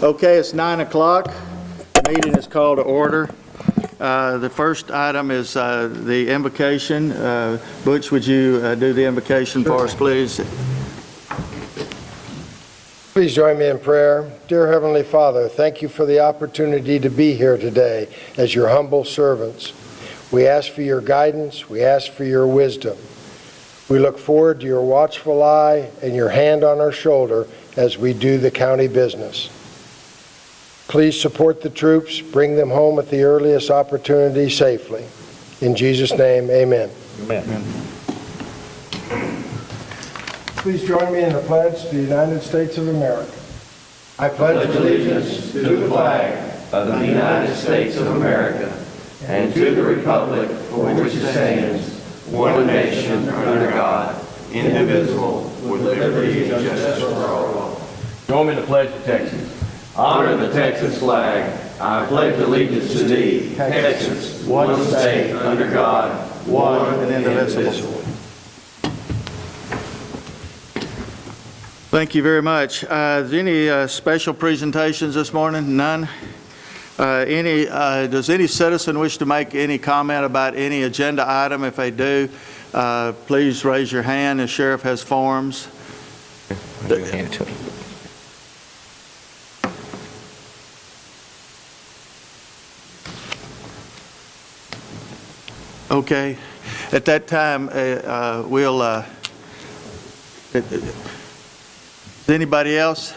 Okay, it's 9 o'clock. The meeting is called to order. The first item is the invocation. Butch, would you do the invocation for us, please? Please join me in prayer. Dear Heavenly Father, thank you for the opportunity to be here today as your humble servants. We ask for your guidance. We ask for your wisdom. We look forward to your watchful eye and your hand on our shoulder as we do the county business. Please support the troops, bring them home at the earliest opportunity safely. In Jesus' name, amen. Amen. Please join me in the pledge to the United States of America. I pledge allegiance to the flag of the United States of America and to the republic for which it stands, one nation under God, indivisible, with liberty and justice for all. Join me in the pledge to Texas. Honor the Texas flag. I pledge allegiance to thee, Texas, one state under God, one and indivisible. Thank you very much. Is there any special presentations this morning? None? Does any citizen wish to make any comment about any agenda item? If they do, please raise your hand. The sheriff has forms. Hand it to him. Okay. At that time, we'll... Anybody else?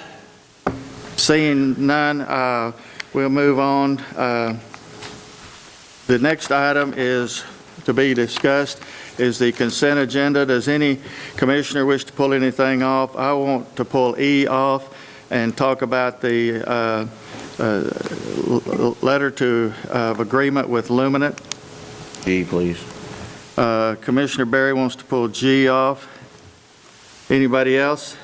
Seeing none, we'll move on. The next item is to be discussed is the consent agenda. Does any commissioner wish to pull anything off? I want to pull E off and talk about the letter of agreement with Luminant. G, please. Commissioner Berry wants to pull G off. Anybody else?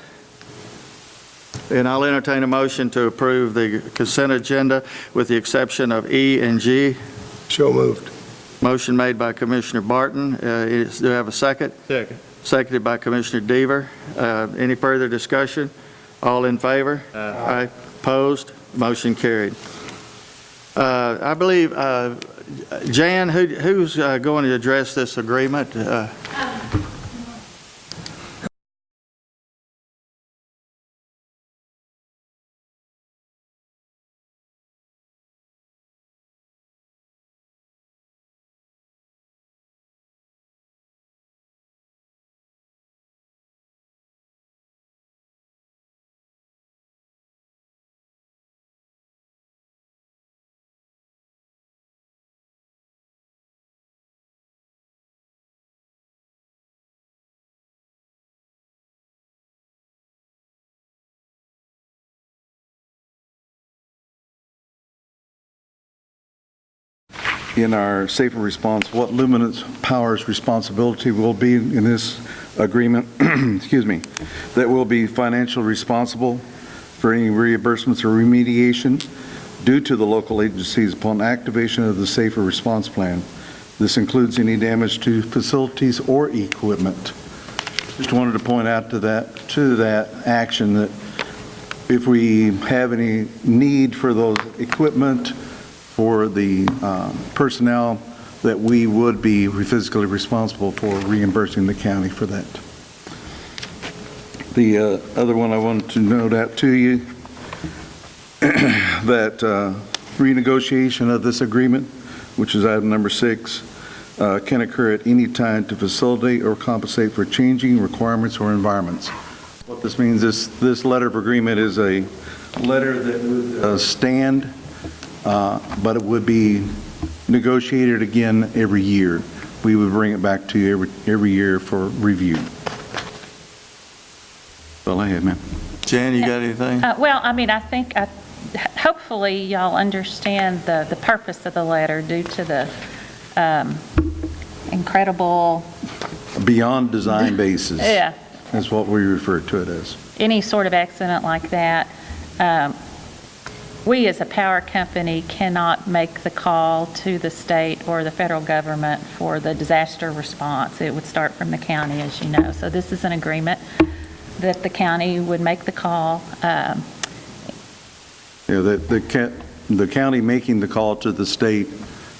And I'll entertain a motion to approve the consent agenda with the exception of E and G. So moved. Motion made by Commissioner Barton. Do I have a second? Second. Seconded by Commissioner Deaver. Any further discussion? All in favor? Aye. Opposed? Motion carried. I believe, Jan, who's going to address this agreement? In our safer response, what Luminance Power's responsibility will be in this agreement, excuse me, that will be financially responsible for any reimbursements or remediation due to the local agencies upon activation of the safer response plan. This includes any damage to facilities or equipment. Just wanted to point out to that action that if we have any need for those equipment for the personnel, that we would be physically responsible for reimbursing the county for that. The other one I wanted to note out to you, that renegotiation of this agreement, which is item number 6, can occur at any time to facilitate or compensate for changing requirements or environments. What this means is this letter of agreement is a letter that would stand, but it would be negotiated again every year. We would bring it back to you every year for review. That's all I have, ma'am. Jan, you got anything? Well, I mean, I think hopefully y'all understand the purpose of the letter due to the incredible... Beyond design basis. Yeah. That's what we refer to it as. Any sort of accident like that, we as a power company cannot make the call to the state or the federal government for the disaster response. It would start from the county, as you know. So this is an agreement that the county would make the call. that the county making the call to the state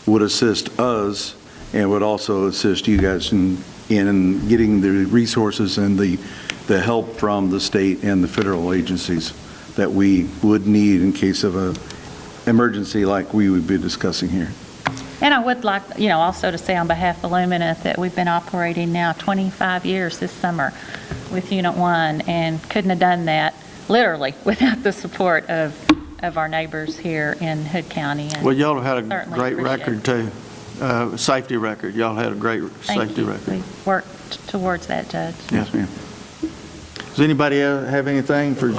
would assist us and would also assist you guys in getting the resources and the help from the state and the federal agencies that we would need in case of an emergency like we would be discussing here. And I would like, also to say on behalf of Lumineth that we've been operating now 25 years this summer with Unit 1 and couldn't have done that literally without the support of our neighbors here in Hood County. And Well, y'all have had a certainly great appreciate record, too. Safety record. Y'all had a great Thank safety you. record. We worked towards that, Judge. Yes, ma'am. Does anybody else have anything for?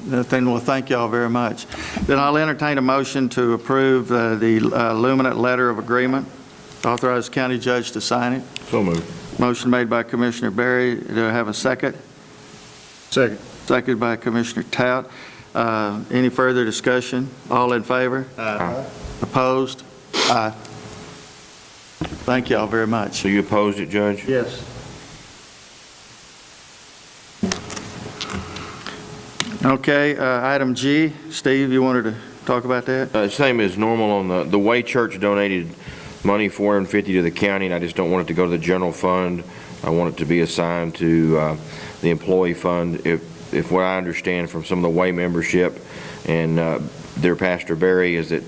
Nothing. Well, thank y'all very much. Then I'll entertain a motion to approve the Luminant Letter of Agreement. Authorize the county judge to sign it. So moved. Motion made by Commissioner Berry. Do I have a second? Second. Seconded by Commissioner Tout. Any further discussion? All in favor? Aye. Opposed? Aye. Thank y'all very much. So you opposed it, Judge? Yes. Okay, item G. Steve, you wanted to talk about that? Same as normal on the way church donated money, $450 to the county, and I just don't want it to go to the general fund. I want it to be assigned to the employee fund. If what I understand from some of the way membership and their Pastor Barry is that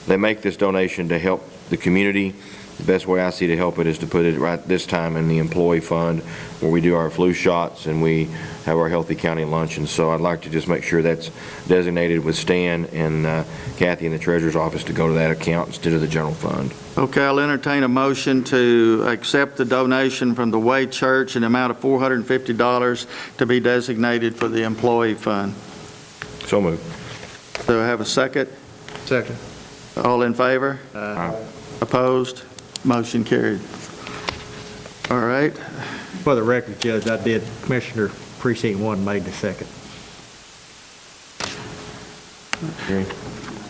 they make this donation to help the community. The best way I see to help it is to put it right this time in the employee fund where we do our flu shots and we have our Healthy County luncheon. So I'd like to just make sure that's designated with Stan and Kathy in the Treasurer's office to go to that account instead of the general fund. Okay, I'll entertain a motion to accept the donation from the Way Church in the amount of $450 to be designated for the employee fund. So moved. Do I have a second? Second. All in favor? Aye. Opposed? Motion carried. All right. For the record, Judge, I did, Commissioner Precinct 1 made the second.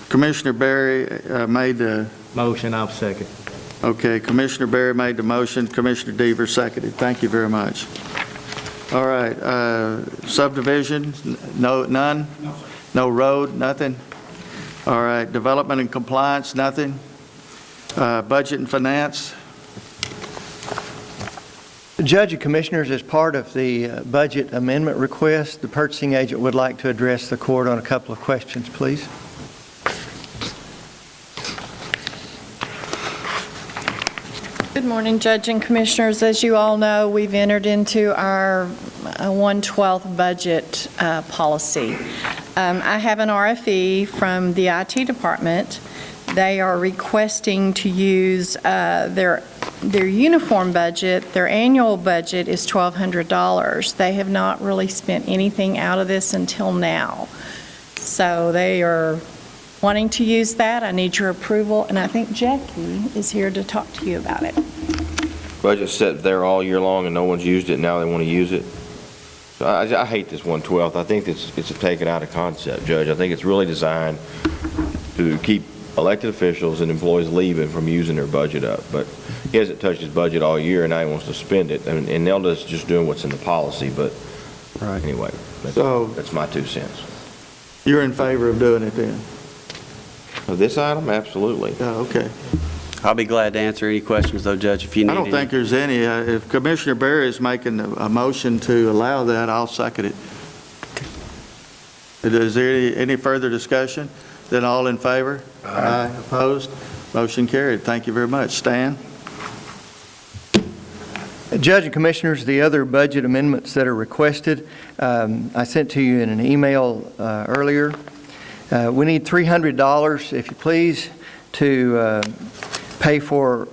Commissioner Berry made the, Motion, I'll second. okay, Commissioner Berry made the motion, Commissioner Deaver seconded. Thank you very much. All right, subdivision, none? No road, nothing? All right, development and compliance, nothing? Budget and finance? Judge and Commissioners, as part of the budget amendment request, the purchasing agent would like to address the court on a couple of questions, please. Good morning, Judge and Commissioners. As you all know, we've entered into our 1/12 budget policy. I have an RFE from the IT department. They are requesting to use their uniform budget. Their annual budget is $1,200. They have not really spent anything out of this until now. So they are wanting to use that. I need your approval, and I think Jackie is here to talk to you about it. Budget's set there all year long and no one's used it, now they want to use it. So I hate this 1/12. I think it's a taken out of concept, Judge. I think it's really designed to keep elected officials and employees leaving from using their budget up. But he hasn't touched his budget all year and now he wants to spend it. And Nelda's just doing what's in the policy, but Right. anyway, So that's my 2 cents. you're in favor of doing it then? Of this item, absolutely. Oh, okay. I'll be glad to answer any questions, though, Judge, if you need I don't any. think there's any. If Commissioner Berry is making a motion to allow that, I'll second it. Is there any further discussion? Then all in favor? Aye. Opposed? Motion carried. Thank you very much. Stan? Judge and Commissioners, the other budget amendments that are requested, I sent to you in an email earlier. We need $300, if you please, to pay for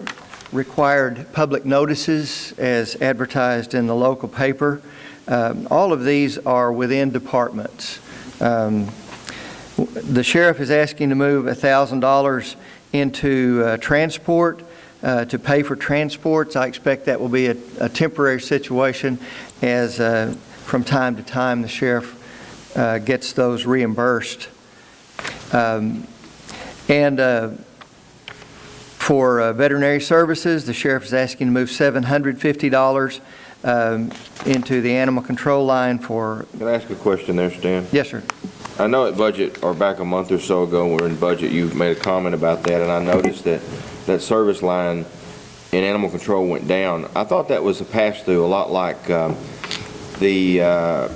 required public notices as advertised in the local paper. All of these are within departments. The sheriff is asking to move $1,000 into transport to pay for transports. I expect that will be a temporary situation as from time to time the sheriff gets those reimbursed. For veterinary services, the sheriff is asking to move $750 into the animal control line for, Can I ask a question there, Stan? yes, sir. I know at budget, or back a month or so ago, when we were in budget, you made a comment about that, and I noticed that that service line in animal control went down. I thought that was a pass-through, a lot like the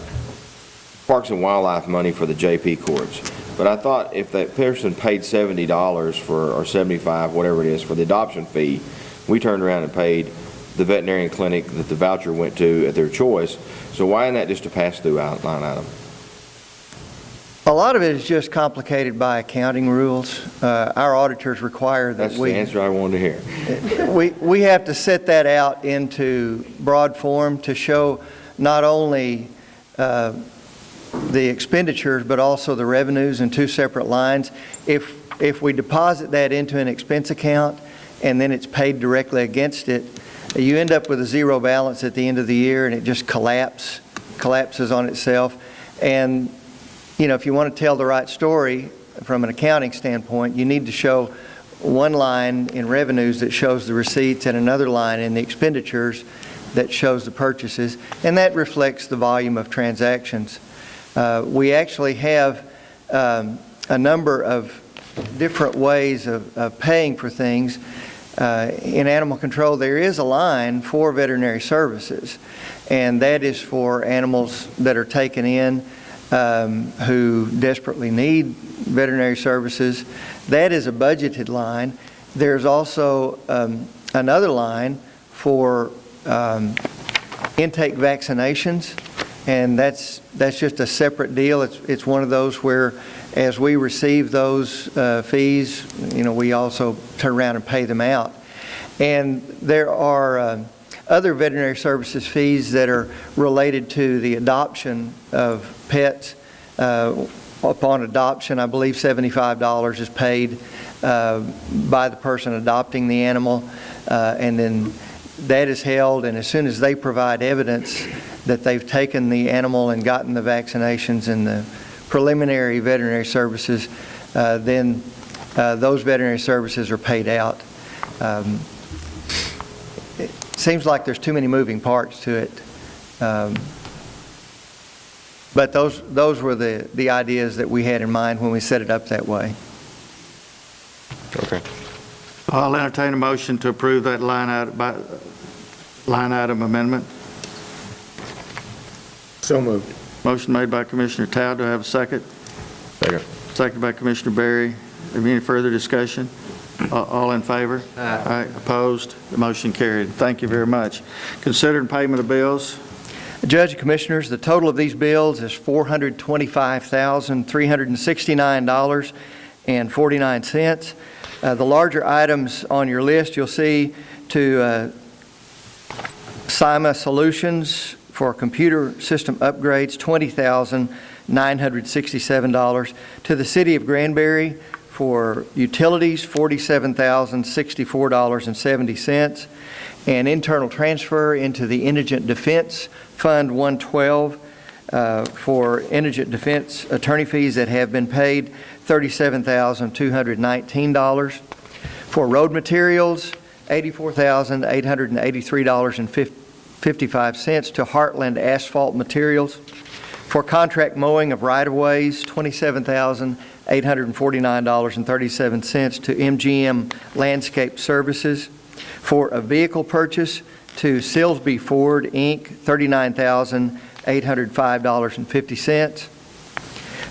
Parks and Wildlife money for the JP courts. But I thought if that person paid $70 for, or $75, whatever it is, for the adoption fee, we turned around and paid the veterinarian clinic that the voucher went to at their choice. So why isn't that just a pass-through line item? A lot of it is just complicated by accounting rules. Our auditors require that That's the answer I wanted to hear. we have to set that out into broad form to show not only the expenditures, but also the revenues in two separate lines. If we deposit that into an expense account and then it's paid directly against it, you end up with a zero balance at the end of the year, and it just collapses on itself. And you know, if you want to tell the right story from an accounting standpoint, you need to show one line in revenues that shows the receipts and another line in the expenditures that shows the purchases, and that reflects the volume of transactions. We actually have a number of different ways of paying for things. In animal control, there is a line for veterinary services, and that is for animals that are taken in who desperately need veterinary services. That is a budgeted line. There's also another line for intake vaccinations, and that's just a separate deal. It's one of those where, as we receive those fees, you know, we also turn around and pay them out. And there are other veterinary services fees that are related to the adoption of pets. Upon adoption, I believe $75 is paid by the person adopting the animal, and then that is held, and as soon as they provide evidence that they've taken the animal and gotten the vaccinations and the preliminary veterinary services, then those veterinary services are paid out. It seems like there's too many moving parts to it. But those were the ideas that we had in mind when we set it up that way. Okay. I'll entertain a motion to approve that line item amendment. So moved. Motion made by Commissioner Tao. Do I have a second? Second. Second by Commissioner Berry. Any further discussion? All in favor? Aye. Opposed? The motion carried. Thank you very much. Considering payment of bills. Judge and Commissioners, the total of these bills is $425,369.49. The larger items on your list, you'll see to CIMA Solutions for computer system upgrades, $20,967. To the City of Granbury for utilities, $47,064.70. And internal transfer into the Indigent Defense Fund 112 for indigent defense attorney fees that have been paid, $37,219. For road materials, $84,883.55 to Heartland Asphalt Materials. For contract mowing of right-of-ways, $27,849.37 to MGM Landscape Services. For a vehicle purchase to Silsby Ford, Inc., $39,805.50.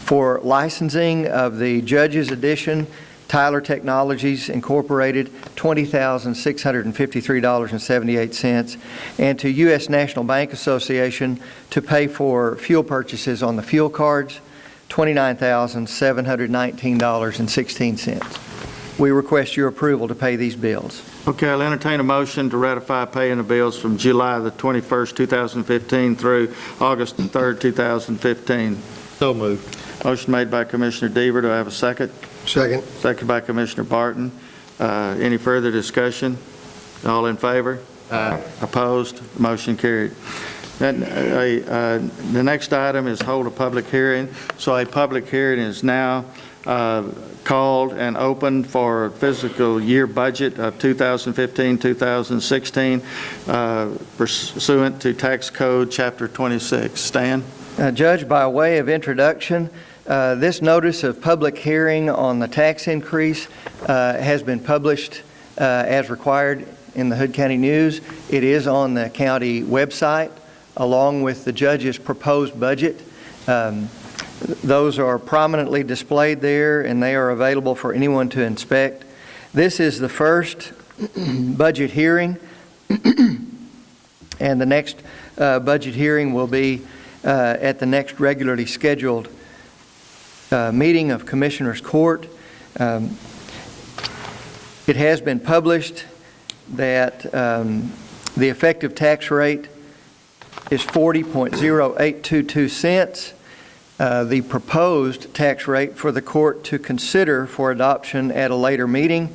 For licensing of the Judge's Edition, Tyler Technologies Incorporated, $20,653.78. And to U.S. National Bank Association to pay for fuel purchases on the fuel cards, $29,719.16. We request your approval to pay these bills. Okay, I'll entertain a motion to ratify paying the bills from July the 21st, 2015 through August the 3rd, 2015. So moved. Motion made by Commissioner Deaver. Do I have a second? Second. Second by Commissioner Barton. Any further discussion? All in favor? Aye. Opposed? Motion carried. Then, the next item is hold a public hearing. So a public hearing is now called and open for fiscal year budget of 2015-2016 pursuant to Tax Code Chapter 26. Stan? Judge, by way of introduction, this notice of public hearing on the tax increase has been published as required in the Hood County News. It is on the county website along with the judge's proposed budget. Those are prominently displayed there, and they are available for anyone to inspect. This is the first budget hearing, and the next budget hearing will be at the next regularly scheduled meeting of Commissioners Court. It has been published that the effective tax rate is 40.0822 cents. The proposed tax rate for the court to consider for adoption at a later meeting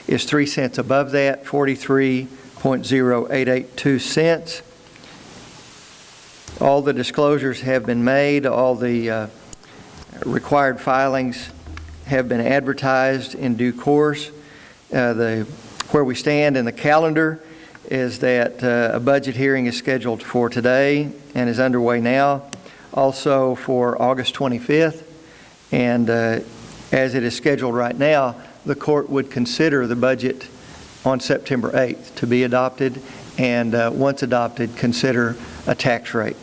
is 3 cents above that, 43.0882 cents. All the disclosures have been made. All the required filings have been advertised in due course. Where we stand in the calendar is that a budget hearing is scheduled for today and is underway now, also for August 25th. And as it is scheduled right now, the court would consider the budget on September 8th to be adopted, and once adopted, consider a tax rate.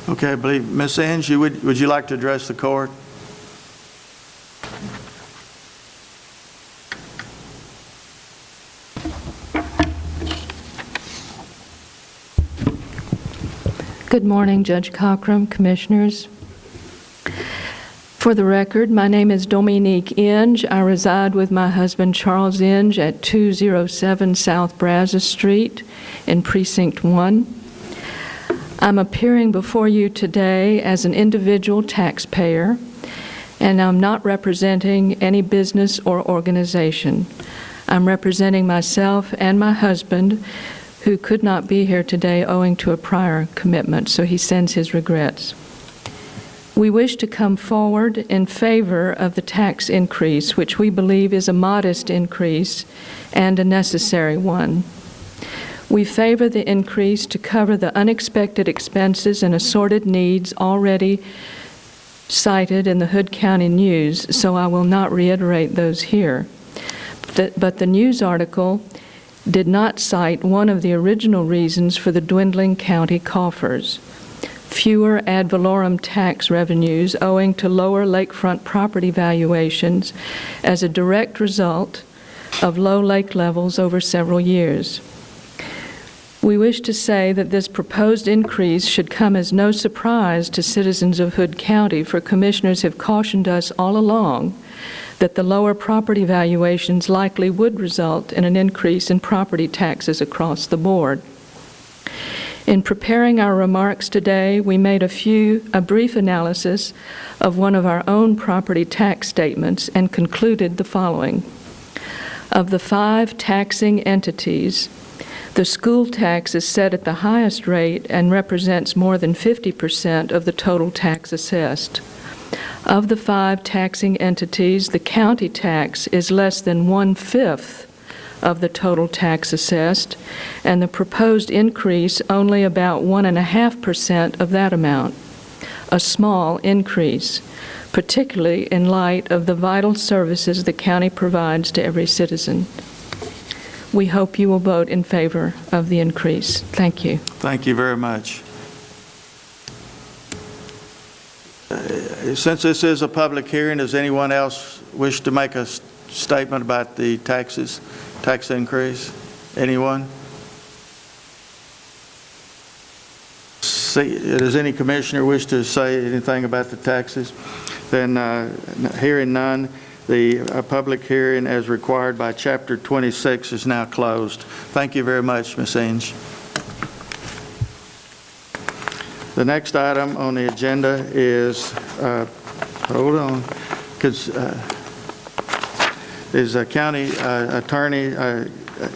Okay, I believe, Ms. Inge, would you like to address the court? Good morning, Judge Cockrum, Commissioners. For the record, my name is Dominique Inge. I reside with my husband Charles Inge at 207 South Brazos Street in Precinct 1. I'm appearing before you today as an individual taxpayer, and I'm not representing any business or organization. I'm representing myself and my husband, who could not be here today owing to a prior commitment, so he sends his regrets. We wish to come forward in favor of the tax increase, which we believe is a modest increase and a necessary one. We favor the increase to cover the unexpected expenses and assorted needs already cited in the Hood County News, so I will not reiterate those here. But the news article did not cite one of the original reasons for the dwindling county coffers: fewer ad valorem tax revenues owing to lower lakefront property valuations as a direct result of low lake levels over several years. We wish to say that this proposed increase should come as no surprise to citizens of Hood County, for commissioners have cautioned us all along that the lower property valuations likely would result in an increase in property taxes across the board. In preparing our remarks today, we made a brief analysis of one of our own property tax statements and concluded the following. Of the 5 taxing entities, the school tax is set at the highest rate and represents more than 50% of the total tax assessed. Of the 5 taxing entities, the county tax is less than 1/5 of the total tax assessed, and the proposed increase only about 1.5% of that amount. A small increase, particularly in light of the vital services the county provides to every citizen. We hope you will vote in favor of the increase. Thank you. Thank you very much. Since this is a public hearing, does anyone else wish to make a statement about the tax increase? Anyone? Does any commissioner wish to say anything about the taxes? Then, hearing none, the public hearing as required by Chapter 26 is now closed. Thank you very much, Ms. Inge. The next item on the agenda is, is a county attorney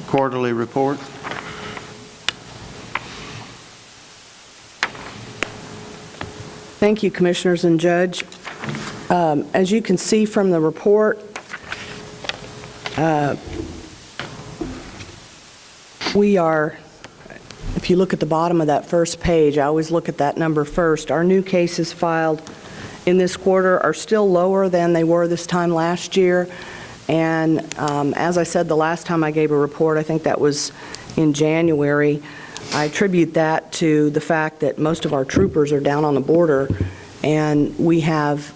quarterly report. Thank you, Commissioners and Judge. As you can see from the report, we are, if you look at the bottom of that first page, I always look at that number first. Our new cases filed in this quarter are still lower than they were this time last year. And as I said the last time I gave a report, I think that was in January, I attribute that to the fact that most of our troopers are down on the border, and we have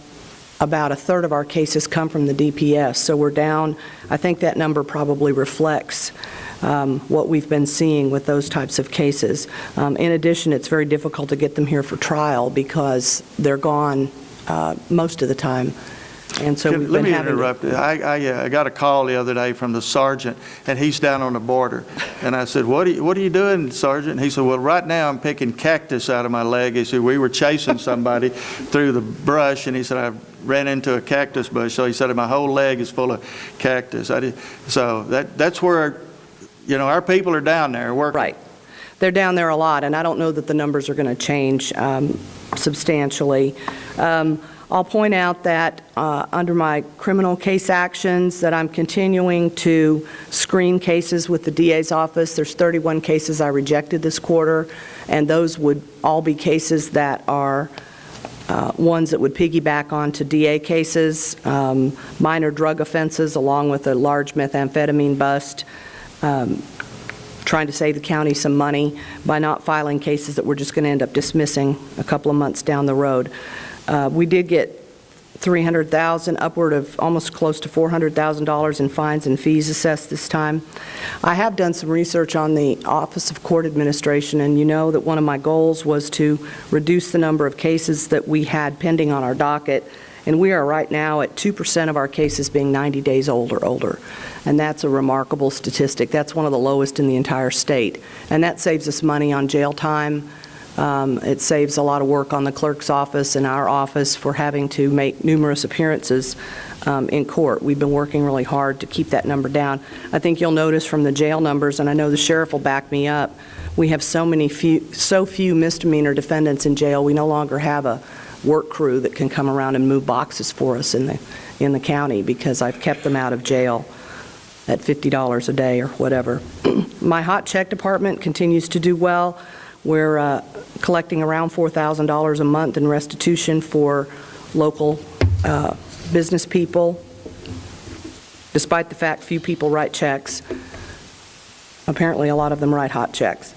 about a third of our cases come from the DPS. So we're down. I think that number probably reflects what we've been seeing with those types of cases. In addition, it's very difficult to get them here for trial because they're gone most of the time. And so we've been Let me having interrupt. I got a call the other day from the sergeant, and he's down on the border. And I said, what are you doing, Sergeant? And he said, well, right now I'm picking cactus out of my leg. He said, we were chasing somebody through the brush, and he said, I ran into a cactus bush. So he said, my whole leg is full of cactus. So that's where, our people are down there working. Right. They're down there a lot, and I don't know that the numbers are going to change substantially. I'll point out that under my criminal case actions that I'm continuing to screen cases with the DA's office. There's 31 cases I rejected this quarter, and those would all be cases that are ones that would piggyback onto DA cases, minor drug offenses along with a large methamphetamine bust, trying to save the county some money by not filing cases that we're just going to end up dismissing a couple of months down the road. We did get $300,000, upward of almost close to $400,000 in fines and fees assessed this time. I have done some research on the Office of Court Administration, and you know that one of my goals was to reduce the number of cases that we had pending on our docket, and we are right now at 2% of our cases being 90 days old or older. And that's a remarkable statistic. That's one of the lowest in the entire state. And that saves us money on jail time. It saves a lot of work on the clerk's office and our office for having to make numerous appearances in court. We've been working really hard to keep that number down. I think you'll notice from the jail numbers, and I know the sheriff will back me up, we have so few misdemeanor defendants in jail. We no longer have a work crew that can come around and move boxes for us in the county because I've kept them out of jail at $50 a day or whatever. My hot check department continues to do well. We're collecting around $4,000 a month in restitution for local business people, despite the fact few people write checks. Apparently, a lot of them write hot checks.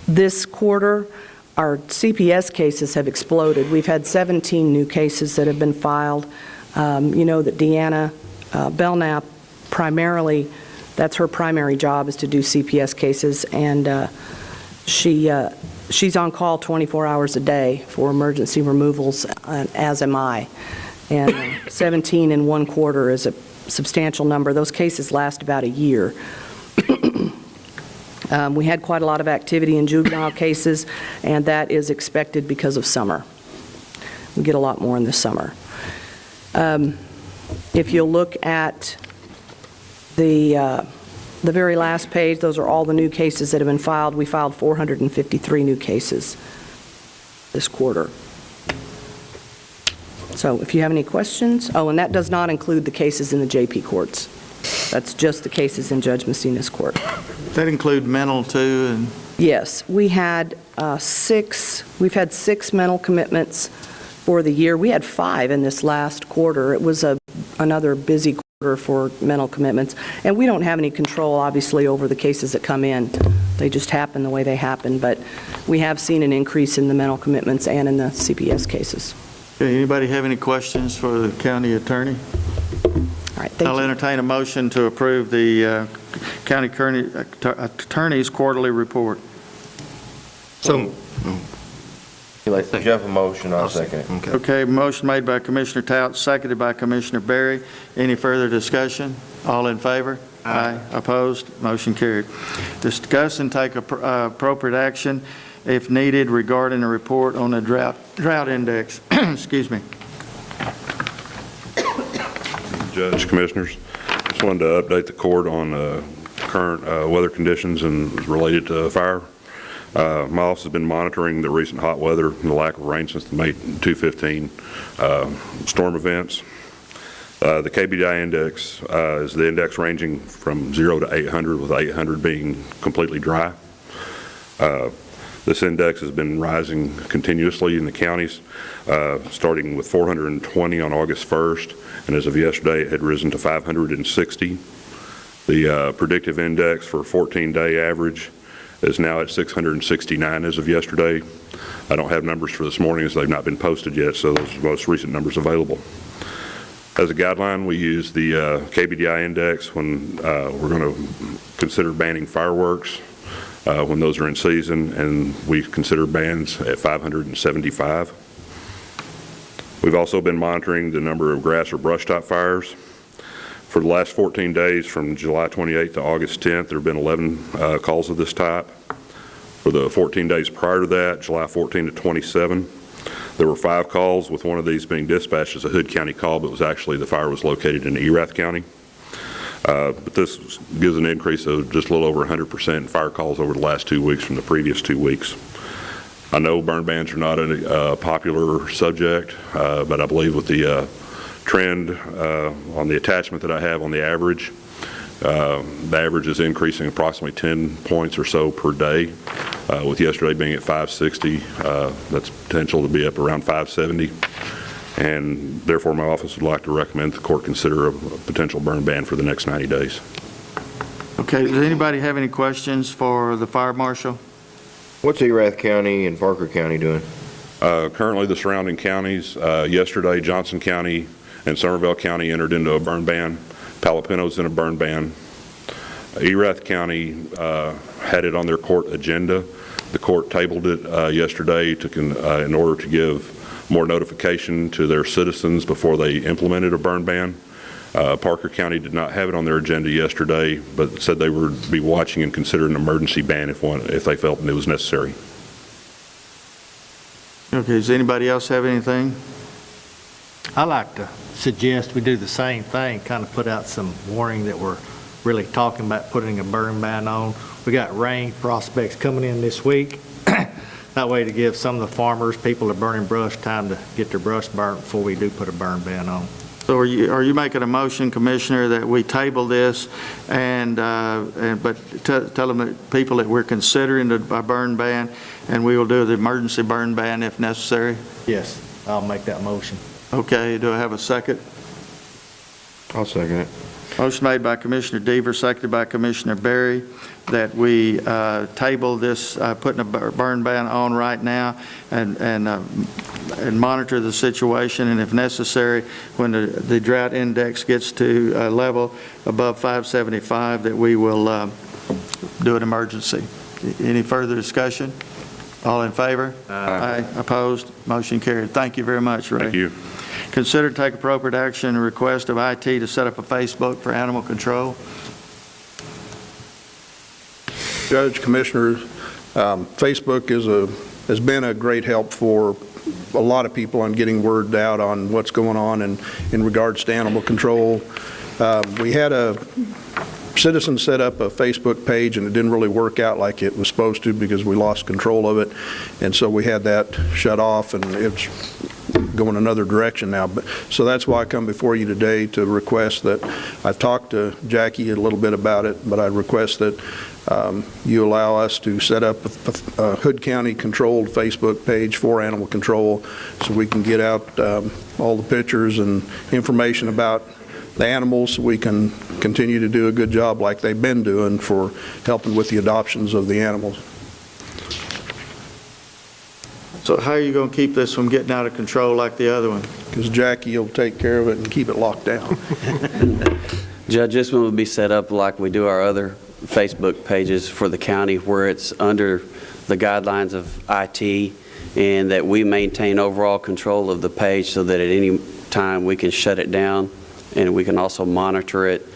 This quarter, our CPS cases have exploded. We've had 17 new cases that have been filed. You know that Deanna Belknap primarily, that's her primary job, is to do CPS cases, and she's on call 24 hours a day for emergency removals, as am I. And 17 in one quarter is a substantial number. Those cases last about a year. We had quite a lot of activity in juvenile cases, and that is expected because of summer. We get a lot more in the summer. If you'll look at the very last page, those are all the new cases that have been filed. We filed 453 new cases this quarter. So if you have any questions, and that does not include the cases in the JP courts. That's just the cases in Judge Messina's court. That include mental too? And Yes, we've had 6 mental commitments for the year. We had 5 in this last quarter. It was another busy quarter for mental commitments. And we don't have any control, obviously, over the cases that come in. They just happen the way they happen. But we have seen an increase in the mental commitments and in the CPS cases. okay, anybody have any questions for the county attorney? All right, thank I'll you. entertain a motion to approve the county attorney's quarterly report. So, Jeff, a motion, I'll second it. Okay, motion made by Commissioner Tout, seconded by Commissioner Berry. Any further discussion? All in favor? Aye. Opposed? Motion carried. Discuss and take appropriate action if needed regarding a report on the drought index. Excuse me. Judge, Commissioners, just wanted to update the court on current weather conditions and related to fire. My office has been monitoring the recent hot weather and the lack of rain since the May 215 storm events. The KBDI index is the index ranging from 0 to 800, with 800 being completely dry. This index has been rising continuously in the counties, starting with 420 on August 1st, and as of yesterday, it had risen to 560. The predictive index for 14-day average is now at 669 as of yesterday. I don't have numbers for this morning as they've not been posted yet, so those are the most recent numbers available. As a guideline, we use the KBDI index when we're going to consider banning fireworks when those are in season, and we consider bans at 575. We've also been monitoring the number of grass or brush top fires. For the last 14 days, from July 28th to August 10th, there have been 11 calls of this type. For the 14 days prior to that, July 14 to 27, there were 5 calls, with one of these being dispatched as a Hood County call, but the fire was located in Erath County. But this gives an increase of just a little over 100% in fire calls over the last 2 weeks from the previous 2 weeks. I know burn bans are not a popular subject, but I believe with the trend on the attachment that I have on the average is increasing approximately 10 points or so per day, with yesterday being at 560. That's potential to be up around 570. And therefore, my office would like to recommend the court consider a potential burn ban for the next 90 days. Okay, does anybody have any questions for the fire marshal? What's Erath County and Parker County doing? Currently, the surrounding counties, yesterday, Johnson County and Somervell County entered into a burn ban. Palapino's in a burn ban. Erath County had it on their court agenda. The court tabled it yesterday in order to give more notification to their citizens before they implemented a burn ban. Parker County did not have it on their agenda yesterday, but said they would be watching and consider an emergency ban if they felt it was necessary. Okay, does anybody else have anything? I like to suggest we do the same thing, kind of put out some warning that we're really talking about putting a burn ban on. We got rain prospects coming in this week. That way to give some of the farmers, people that are burning brush, time to get their brush burnt before we do put a burn ban on. So are you making a motion, Commissioner, that we table this but tell them that people that we're considering a burn ban, and we will do the emergency burn ban if necessary? Yes, I'll make that motion. Okay, do I have a second? I'll second it. Motion made by Commissioner Deaver, seconded by Commissioner Berry, that we table this, putting a burn ban on right now, and monitor the situation, and if necessary, when the drought index gets to a level above 575, that we will do an emergency. Any further discussion? All in favor? Aye. Opposed? Motion carried. Thank you very much, Ray. Thank you. Consider to take appropriate action and request of IT to set up a Facebook for animal control. Judge, Commissioners, Facebook has been a great help for a lot of people on getting word out on what's going on in regards to animal control. We had a citizen set up a Facebook page, and it didn't really work out like it was supposed to because we lost control of it, and so we had that shut off, and it's going another direction now. So that's why I come before you today to request that. I've talked to Jackie a little bit about it, but I request that you allow us to set up a Hood County controlled Facebook page for animal control, so we can get out all the pictures and information about the animals, so we can continue to do a good job like they've been doing for helping with the adoptions of the animals. So how are you going to keep this from getting out of control like the other one? Because Jackie will take care of it and keep it locked down. Judge, this one would be set up like we do our other Facebook pages for the county, where it's under the guidelines of IT, and that we maintain overall control of the page so that at any time we can shut it down, and we can also monitor it.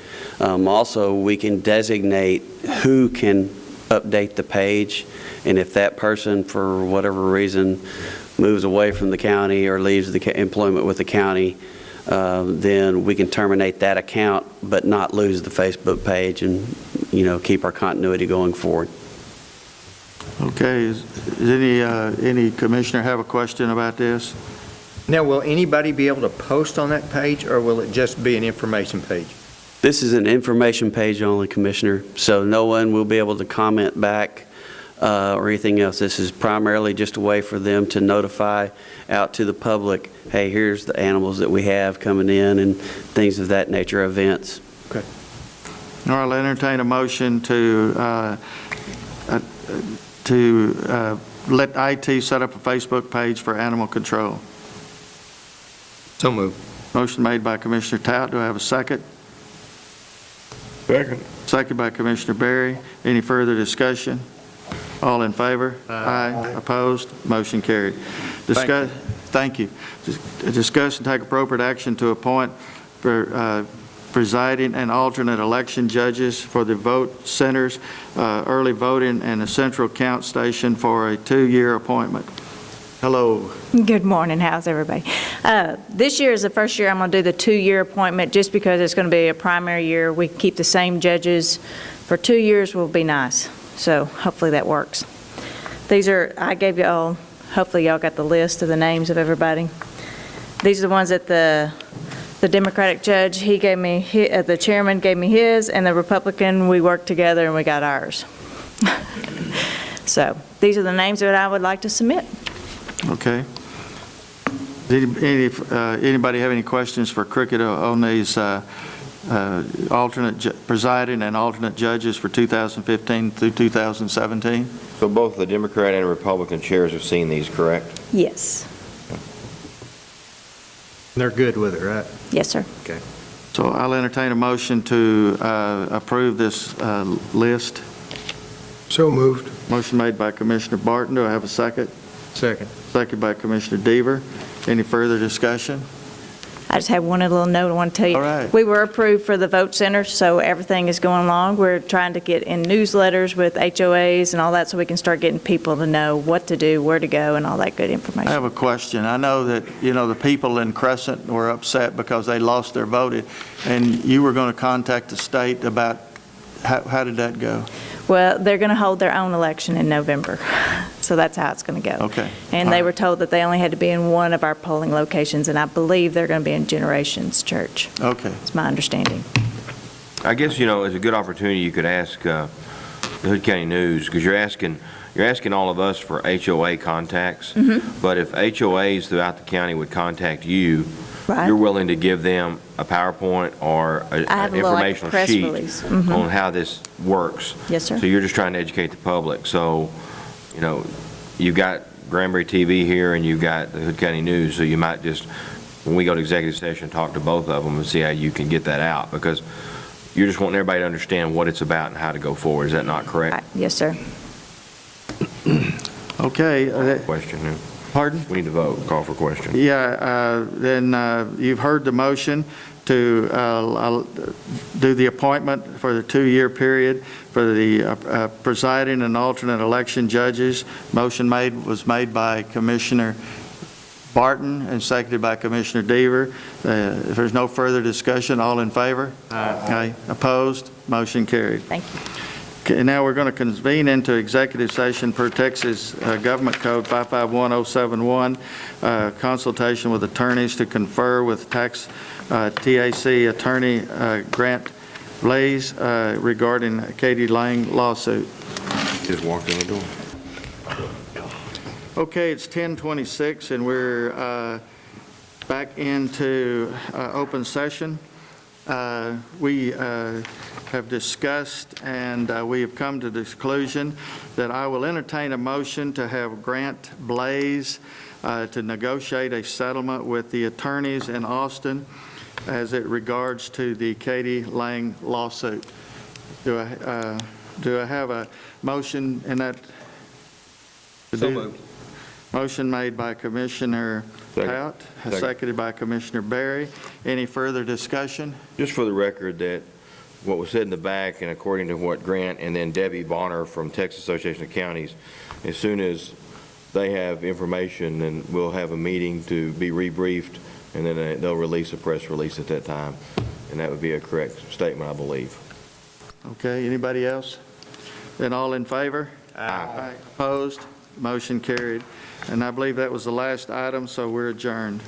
Also, we can designate who can update the page, and if that person, for whatever reason, moves away from the county or leaves the employment with the county, then we can terminate that account but not lose the Facebook page, and keep our continuity going forward. Okay, does any commissioner have a question about this? Now, will anybody be able to post on that page, or will it just be an information page? This is an information page only, Commissioner, so no one will be able to comment back or anything else. This is primarily just a way for them to notify out to the public, hey, here's the animals that we have coming in and things of that nature, events. Okay. All right, I'll entertain a motion to let IT set up a Facebook page for animal control. So moved. Motion made by Commissioner Tout. Do I have a second? Second. Second by Commissioner Berry. Any further discussion? All in favor? Aye. Opposed? Motion carried. Thank you. Discuss and take appropriate action to appoint for presiding and alternate election judges for the vote centers, early voting, and the central count station for a 2-year appointment. Hello. Good morning. How's everybody? This year is the first year I'm going to do the 2-year appointment just because it's going to be a primary year. We can keep the same judges for 2 years will be nice. So hopefully that works. I gave y'all, hopefully y'all got the list of the names of everybody. These are the ones that the Democratic judge, he gave me, the chairman gave me his, and the Republican, we worked together and we got ours. So these are the names that I would like to submit. Okay. Anybody have any questions for Cricket on these presiding and alternate judges for 2015 through 2017? So both the Democrat and Republican chairs have seen these, correct? Yes. They're good with it, right? Yes, sir. Okay. So I'll entertain a motion to approve this list. So moved. Motion made by Commissioner Barton. Do I have a second? Second. Second by Commissioner Deaver. Any further discussion? I just have one little note I want to tell you. All right. We were approved for the vote center, so everything is going along. We're trying to get in newsletters with HOAs and all that so we can start getting people to know what to do, where to go, and all that good information. I have a question. I know that, the people in Crescent were upset because they lost their vote, and you were going to contact the state about how did that go? Well, they're going to hold their own election in November, so that's how it's going to go. Okay. And they were told that they only had to be in one of our polling locations, and I believe they're going to be in Generations Church. Okay. It's my understanding. I guess, it's a good opportunity you could ask the Hood County News, because you're asking all of us for HOA contacts. Mm-hmm. But if HOAs throughout the county would contact you, Right. you're willing to give them a PowerPoint or an I have a little, like, informational press sheet release. Mm-hmm. on how this works. Yes, sir. So you're just trying to educate the public. So, you've got Granbury TV here and you've got the Hood County News, so you might just, when we go to executive session, talk to both of them and see how you can get that out, because you're just wanting everybody to understand what it's about and how to go forward. Is that not correct? Yes, sir. Okay. Question. Yeah. Pardon? We need to vote. Call for question. Yeah, then you've heard the motion to do the appointment for the 2-year period for the presiding and alternate election judges. Motion was made by Commissioner Barton and seconded by Commissioner Deaver. If there's no further discussion, all in favor? Aye. Opposed? Motion carried. Thank you. Okay, now we're going to convene into executive session per Texas Government Code 551071, consultation with attorneys to confer with TAC attorney Grant Blaze regarding Katie Lang lawsuit. Just walked in the door. Okay, it's 10:26 and we're back into open session. We have discussed and we have come to the conclusion that I will entertain a motion to have Grant Blaze to negotiate a settlement with the attorneys in Austin as it regards to the Katie Lang lawsuit. Do I have a motion in that? So moved. Motion made by Commissioner Tout, seconded by Commissioner Berry. Any further discussion? Just for the record, that what was said in the back, and according to what Grant and then Debbie Bonner from Texas Association of Counties, as soon as they have information, then we'll have a meeting to be rebriefed, and then they'll release a press release at that time. And that would be a correct statement, I believe. Okay, anybody else? Then all in favor? Aye. Opposed? Motion carried. And I believe that was the last item, so we're adjourned.